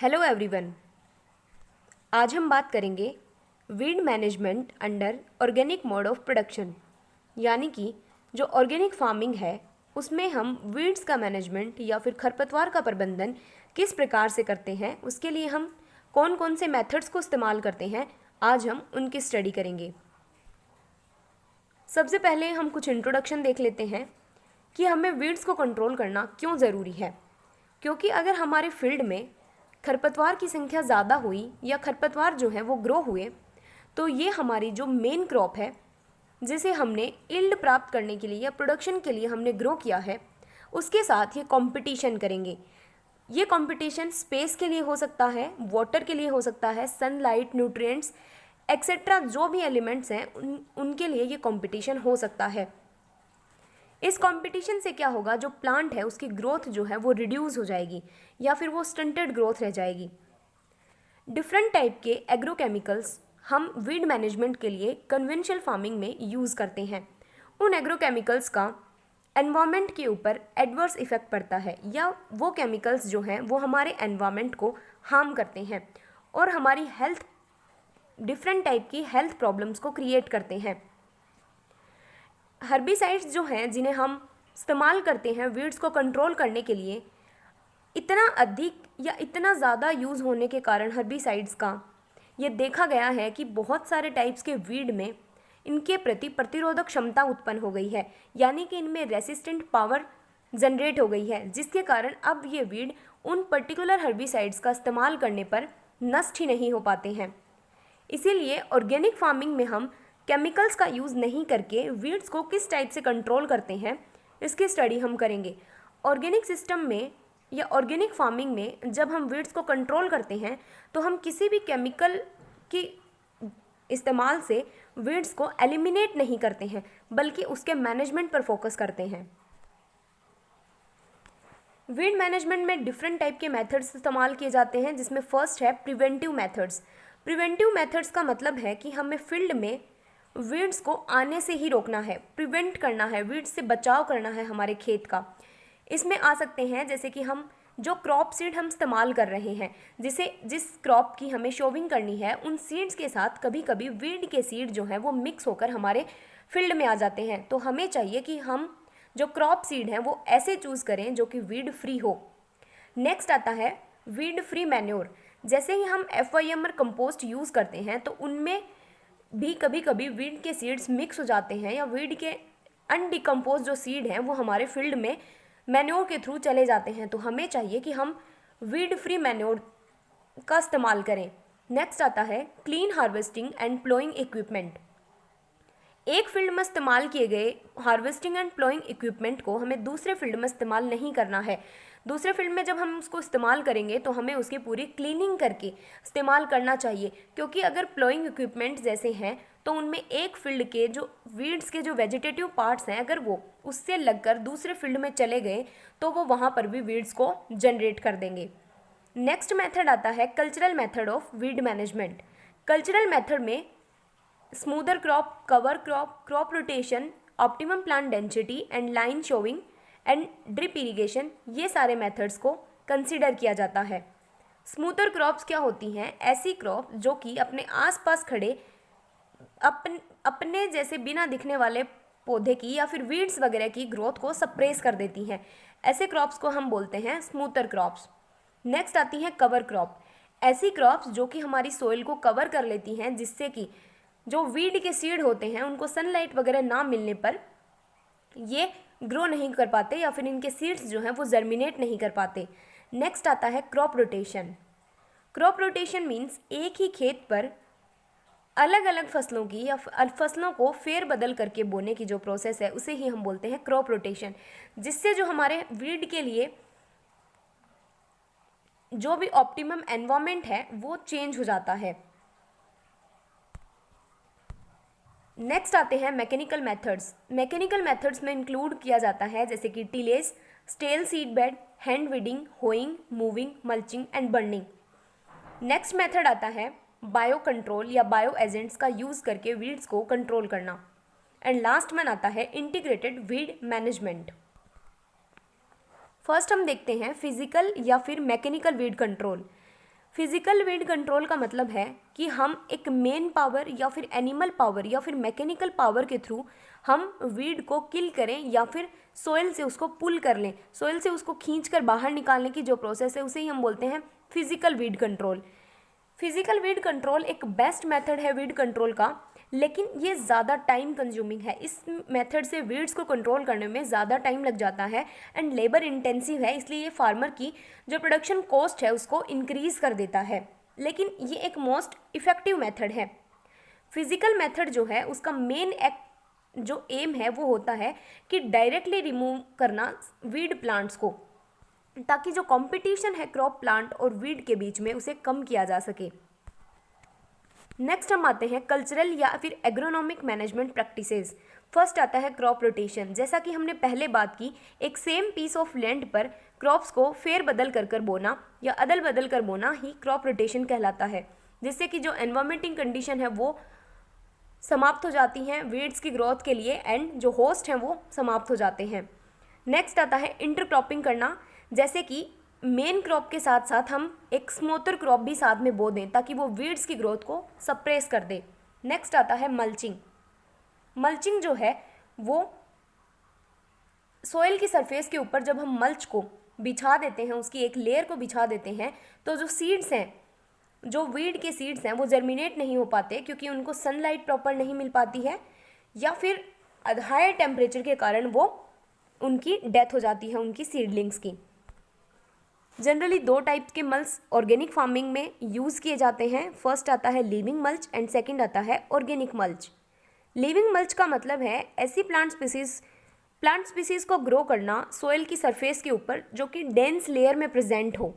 Hello everyone. आज हम बात करेंगे weed management under organic mode of production, यानी कि जो ऑर्गेनिक फार्मिंग है उसमें हम वीड्स का मैनेजमेंट या फिर खरपतवार का प्रबंधन किस प्रकार से करते हैं, उसके लिए हम कौन कौन से मेथड्स को इस्तेमाल करते हैं, आज हम उनकी स्टडी करेंगे। सबसे पहले हम कुछ इंट्रोडक्शन देख लेते हैं कि हमें वीड्स को कंट्रोल करना क्यों ज़रूरी है। क्योंकि अगर हमारे फील्ड में खरपतवार की संख्या ज़्यादा हुई या खरपतवार जो है वो ग्रो हुए, तो ये हमारी जो मेन क्रॉप है जिसे हमने यील्ड प्राप्त करने के लिए या प्रोडक्शन के लिए हमने ग्रो किया है, उसके साथ ये कंपटीशन करेंगे। ये कंपटीशन स्पेस के लिए हो सकता है, वाटर के लिए हो सकता है, सनलाइट, न्यूट्रिएंट्स एक्सेट्रा जो भी एलिमेंट्स हैं उनके लिए ये कंपटीशन हो सकता है। इस कंपटीशन से क्या होगा, जो प्लांट है उसकी ग्रोथ जो है वो रिड्यूस हो जाएगी या फिर वो स्टंटेड ग्रोथ रह जाएगी। डिफरेंट टाइप के एग्रोकेमिकल्स हम वीड मैनेजमेंट के लिए कन्वेंशनल फार्मिंग में यूज़ करते हैं। उन एग्रोकेमिकल्स का एनवायरनमेंट के ऊपर एडवर्स इफेक्ट पड़ता है या वो केमिकल्स जो हैं वो हमारे एनवायरनमेंट को हार्म करते हैं और हमारी हेल्थ, डिफरेंट टाइप की हेल्थ प्रॉब्लम्स को क्रिएट करते हैं। हर्बिसाइड्स जो हैं जिन्हें हम इस्तेमाल करते हैं वीड्स को कंट्रोल करने के लिए, इतना अधिक या इतना ज़्यादा यूज़ होने के कारण हर्बिसाइड्स का ये देखा गया है कि बहुत सारे टाइप्स के वीड में इनके प्रति प्रतिरोधक क्षमता उत्पन्न हो गई है, यानी कि इनमें रेसिस्टेंट पावर जनरेट हो गई है, जिसके कारण अब ये वीड उन पर्टिकुलर हर्बिसाइड्स का इस्तेमाल करने पर नष्ट ही नहीं हो पाते हैं। इसीलिए ऑर्गेनिक फार्मिंग में हम केमिकल्स का यूज़ नहीं करके वीड्स को किस टाइप से कंट्रोल करते हैं, इसकी स्टडी हम करेंगे। ऑर्गेनिक सिस्टम में या ऑर्गेनिक फार्मिंग में जब हम वीड्स को कंट्रोल करते हैं तो हम किसी भी केमिकल की इस्तेमाल से वीड्स को एलिमिनेट नहीं करते हैं, बल्कि उसके मैनेजमेंट पर फोकस करते हैं। वीड मैनेजमेंट में डिफरेंट टाइप के मेथड्स इस्तेमाल किए जाते हैं, जिसमें फर्स्ट है प्रिवेंटिव मेथड्स। प्रिवेंटिव मेथड्स का मतलब है कि हमें फील्ड में वीड्स को आने से ही रोकना है, प्रिवेंट करना है, वीड्स से बचाव करना है हमारे खेत का। इसमें आ सकते हैं जैसे कि हम जो क्रॉप सीड हम इस्तेमाल कर रहे हैं, जिस क्रॉप की हमें शोविंग करनी है, उन सीड्स के साथ कभी कभी वीड के सीड जो हैं वो मिक्स होकर हमारे फील्ड में आ जाते हैं। तो हमें चाहिए कि हम जो क्रॉप सीड हैं वो ऐसे चूज़ करें जो कि वीड फ्री हो। नेक्स्ट आता है वीड फ्री मैन्योर। जैसे ही हम FYM और कंपोस्ट यूज़ करते हैं तो उनमें भी कभी कभी वीड के सीड्स मिक्स हो जाते हैं या वीड के अनडिकम्पोज जो सीड हैं वो हमारे फील्ड में मैन्योर के थ्रू चले जाते हैं। तो हमें चाहिए कि हम वीड फ्री मैन्योर का इस्तेमाल करें। नेक्स्ट आता है clean harvesting and ploughing equipment. एक फील्ड में इस्तेमाल किए गए हार्वेस्टिंग एंड प्लोइंग इक्विपमेंट को हमें दूसरे फील्ड में इस्तेमाल नहीं करना है। दूसरे फील्ड में जब हम उसको इस्तेमाल करेंगे तो हमें उसकी पूरी क्लीनिंग करके इस्तेमाल करना चाहिए, क्योंकि अगर प्लोइंग इक्विपमेंट जैसे हैं तो उनमें एक फील्ड के जो वीड्स के जो वेजिटेटिव पार्ट्स हैं अगर वो उससे लगकर दूसरे फील्ड में चले गए तो वो वहाँ पर भी वीड्स को जनरेट कर देंगे। नेक्स्ट मेथड आता है cultural method of weed management. Cultural method में smother crop, cover crop, crop rotation, optimum plant density and line sowing and drip irrigation, ये सारे मेथड्स को कंसीडर किया जाता है। स्मूदर क्रॉप्स क्या होती हैं? ऐसी क्रॉप जो कि अपने आसपास खड़े अपने जैसे बिना दिखने वाले पौधे की या फिर वीड्स वगैरह की ग्रोथ को सप्रेस कर देती हैं। ऐसे क्रॉप्स को हम बोलते हैं स्मूदर क्रॉप्स। नेक्स्ट आती हैं कवर क्रॉप। ऐसी क्रॉप्स जो कि हमारी सोइल को कवर कर लेती हैं, जिससे कि जो वीड के सीड होते हैं उनको सनलाइट वगैरह ना मिलने पर ये ग्रो नहीं कर पाते या फिर इनके सीड्स जो हैं वो जर्मिनेट नहीं कर पाते। नेक्स्ट आता है crop rotation. Crop rotation means एक ही खेत पर अलग अलग फसलों की या फसलों को फेर बदल करके बोने की जो प्रोसेस है उसे ही हम बोलते हैं क्रॉप रोटेशन, जिससे जो हमारे वीड के लिए जो भी ऑप्टिमम एनवायरनमेंट है वो चेंज हो जाता है। नेक्स्ट आते हैं मैकेनिकल मेथड्स। मैकेनिकल मेथड्स में इंक्लूड किया जाता है जैसे कि tillage, stale seed bed, hand weeding, hoeing, mowing, mulching and burning. Next method आता है बायो कंट्रोल या बायो एजेंट्स का यूज़ करके वीड्स को कंट्रोल करना। एंड लास्ट में आता है इंटीग्रेटेड वीड मैनेजमेंट। फर्स्ट हम देखते हैं फिजिकल या फिर mechanical weed control. Physical weed control का मतलब है कि हम एक मेन पावर या फिर एनिमल पावर या फिर मैकेनिकल पावर के थ्रू हम वीड को किल करें या फिर सोइल से उसको पुल कर लें, सोइल से उसको खींच कर बाहर निकालने की जो प्रोसेस है उसे ही हम बोलते हैं physical weed control. Physical weed control एक बेस्ट मेथड है वीड कंट्रोल का, लेकिन ये ज़्यादा टाइम कंज्यूमिंग है। इस मेथड से वीड्स को कंट्रोल करने में ज़्यादा टाइम लग जाता है एंड लेबर इंटेंसिव है, इसलिए ये फार्मर की जो प्रोडक्शन कॉस्ट है उसको इंक्रीज कर देता है, लेकिन ये एक मोस्ट इफ़ेक्टिव मेथड है। फिजिकल मेथड जो है उसका मेन जो एम है वो होता है कि डायरेक्टली रिमूव करना वीड प्लांट्स को, ताकि जो कंपटीशन है क्रॉप प्लांट और वीड के बीच में उसे कम किया जा सके। नेक्स्ट हम आते हैं कल्चरल या फिर एग्रोनॉमिक मैनेजमेंट प्रैक्टिसेस। फर्स्ट आता है क्रॉप रोटेशन। जैसा कि हमने पहले बात की, एक सेम पीस ऑफ लैंड पर क्रॉप्स को फेर बदल कर बोना या अदल बदल कर बोना ही क्रॉप रोटेशन कहलाता है, जिससे कि जो एनवायरमेंटिंग कंडीशन है वो समाप्त हो जाती हैं वीड्स की ग्रोथ के लिए एंड जो होस्ट हैं वो समाप्त हो जाते हैं। नेक्स्ट आता है इंटरक्रॉपिंग करना, जैसे कि मेन क्रॉप के साथ साथ हम एक स्मोथर क्रॉप भी साथ में बो दें ताकि वो वीड्स की ग्रोथ को सप्रेस कर दे। नेक्स्ट आता है मल्चिंग। मल्चिंग जो है वो सोइल की सरफेस के ऊपर जब हम मल्च को बिछा देते हैं, उसकी एक लेयर को बिछा देते हैं, तो जो सीड्स हैं, जो वीड के सीड्स हैं वो जर्मिनेट नहीं हो पाते क्योंकि उनको सनलाइट प्रॉपर नहीं मिल पाती है या फिर हाई टेम्परेचर के कारण वो उनकी डेथ हो जाती है उनकी सीडलिंग्स की। जनरली दो टाइप्स के मल्च ऑर्गेनिक फार्मिंग में यूज़ किए जाते हैं। फर्स्ट आता है लिविंग मल्च एंड सेकंड आता है ऑर्गेनिक मल्च। लिविंग मल्च का मतलब है ऐसी प्लांट स्पीसीज को ग्रो करना सोइल की सरफेस के ऊपर जो कि डेंस लेयर में प्रेजेंट हो।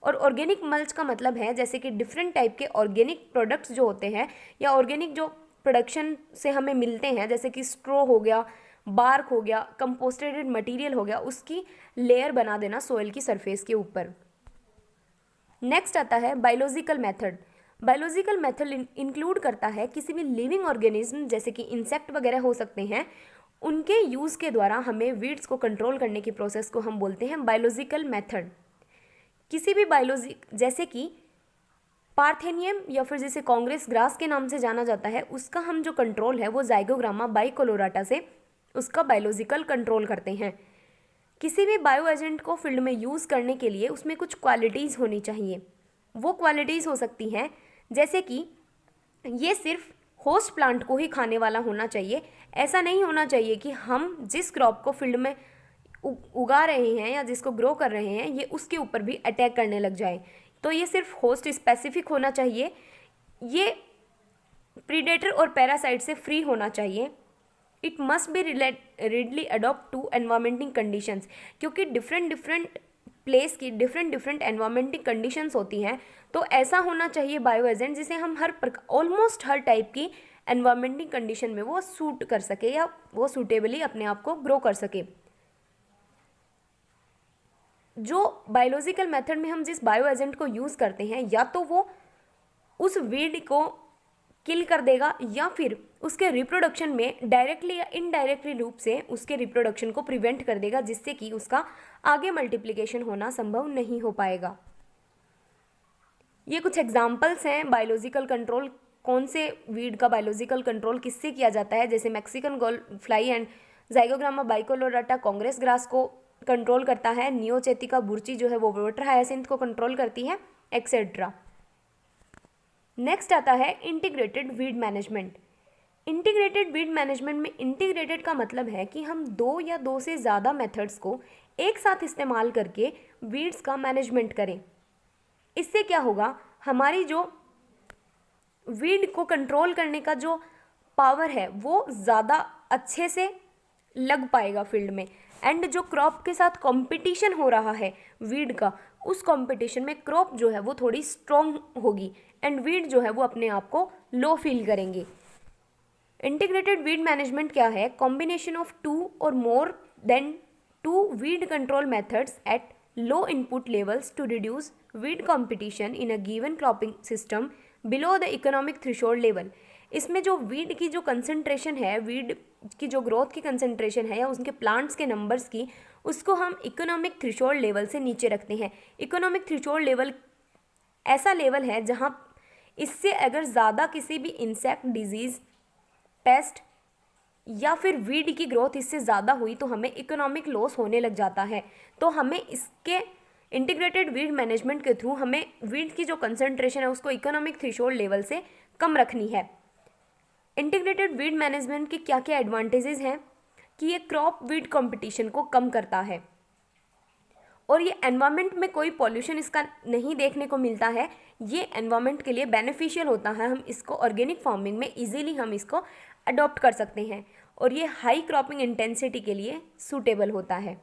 और ऑर्गेनिक मल्च का मतलब है जैसे कि डिफरेंट टाइप के ऑर्गेनिक प्रोडक्ट्स जो होते हैं या ऑर्गेनिक जो प्रोडक्शन से हमें मिलते हैं, जैसे कि स्ट्रो हो गया, बार्क हो गया, कंपोस्टेड मटेरियल हो गया, उसकी लेयर बना देना सोइल की सरफेस के ऊपर। नेक्स्ट आता है biological method. Biological method include करता है किसी भी लिविंग ऑर्गेनिज्म जैसे कि इंसेक्ट वगैरह हो सकते हैं, उनके यूज़ के द्वारा हमें वीड्स को कंट्रोल करने की प्रोसेस को हम बोलते हैं बायोलॉजिकल मेथड। किसी भी जैसे कि पार्थेनियम या फिर जिसे कांग्रेस ग्रास के नाम से जाना जाता है, उसका हम जो कंट्रोल है वो जाइगोग्रामा बाइकोलोराटा से उसका बायोलॉजिकल कंट्रोल करते हैं। किसी भी बायो एजेंट को फील्ड में यूज़ करने के लिए उसमें कुछ क्वालिटीज़ होनी चाहिए। वो क्वालिटीज़ हो सकती हैं जैसे कि ये सिर्फ होस्ट प्लांट को ही खाने वाला होना चाहिए। ऐसा नहीं होना चाहिए कि हम जिस क्रॉप को फील्ड में उगा रहे हैं या जिसको ग्रो कर रहे हैं ये उसके ऊपर भी अटैक करने लग जाए। तो ये सिर्फ होस्ट स्पेसिफिक होना चाहिए, ये प्रीडेटर और पैरासाइट से फ्री होना चाहिए। It must be readily adopt to environmental conditions, क्योंकि डिफरेंट प्लेस की डिफरेंट एनवायरमेंटिंग कंडीशंस होती हैं। तो ऐसा होना चाहिए बायो एजेंट जिसे हम ऑलमोस्ट हर टाइप की एनवायरमेंटिंग कंडीशन में वो सूट कर सके या वो सूटेबली अपने आप को ग्रो कर सके। जो बायोलॉजिकल मेथड में हम जिस बायो एजेंट को यूज़ करते हैं या तो वो उस वीड को किल कर देगा या फिर उसके रिप्रोडक्शन में डायरेक्टली या इनडायरेक्टली रूप से उसके रिप्रोडक्शन को प्रिवेंट कर देगा, जिससे कि उसका आगे मल्टीप्लिकेशन होना संभव नहीं हो पाएगा। ये कुछ एग्जाम्पल्स हैं बायोलॉजिकल कंट्रोल, कौन से वीड का बायोलॉजिकल कंट्रोल किससे किया जाता है। जैसे Mexican gold fly and Zygogramma bicolorata Congress grass को कंट्रोल करता है, नियोचेतिका बुर्ची जो है वो वाटर हायासिंथ को कंट्रोल करती है, एक्सेट्रा। नेक्स्ट आता है integrated weed management. Integrated weed management में इंटीग्रेटेड का मतलब है कि हम दो या दो से ज़्यादा मेथड्स को एक साथ इस्तेमाल करके वीड्स का मैनेजमेंट करें। इससे क्या होगा, हमारी जो वीड को कंट्रोल करने का जो पावर है वो ज़्यादा अच्छे से लग पाएगा फील्ड में, एंड जो क्रॉप के साथ कंपटीशन हो रहा है वीड का, उस कंपटीशन में क्रॉप जो है वो थोड़ी स्ट्रॉन्ग होगी एंड वीड जो है वो अपने आप को लो फील करेंगे। इंटीग्रेटेड वीड मैनेजमेंट क्या है? कॉम्बिनेशन ऑफ टू और more than two weed control methods at low input levels to reduce weed competition in a given cropping system below the economic threshold level. इसमें जो weed की जो concentration है, weed की जो ग्रोथ की concentration है या उनके प्लांट्स के नंबर्स की, उसको हम इकोनॉमिक थ्रेशोल्ड लेवल से नीचे रखते हैं। इकोनॉमिक थ्रेशोल्ड लेवल ऐसा लेवल है जहाँ इससे अगर ज़्यादा किसी भी इंसेक्ट डिजीज़, पेस्ट या फिर वीड की ग्रोथ इससे ज़्यादा हुई तो हमें इकोनॉमिक लॉस होने लग जाता है। तो हमें इसके इंटीग्रेटेड वीड मैनेजमेंट के थ्रू हमें वीड की जो कंसंट्रेशन है उसको इकोनॉमिक थ्रेशोल्ड लेवल से कम रखनी है। इंटीग्रेटेड वीड मैनेजमेंट के क्या क्या एडवांटेजेस हैं कि ये क्रॉप वीड कंपटीशन को कम करता है और ये एनवायरनमेंट में कोई पॉल्यूशन इसका नहीं देखने को मिलता है। ये एनवायरनमेंट के लिए बेनिफिशियल होता है। हम इसको ऑर्गेनिक फार्मिंग में इजीली हम इसको अडॉप्ट कर सकते हैं और ये हाई क्रॉपिंग इंटेंसिटी के लिए सूटेबल होता है।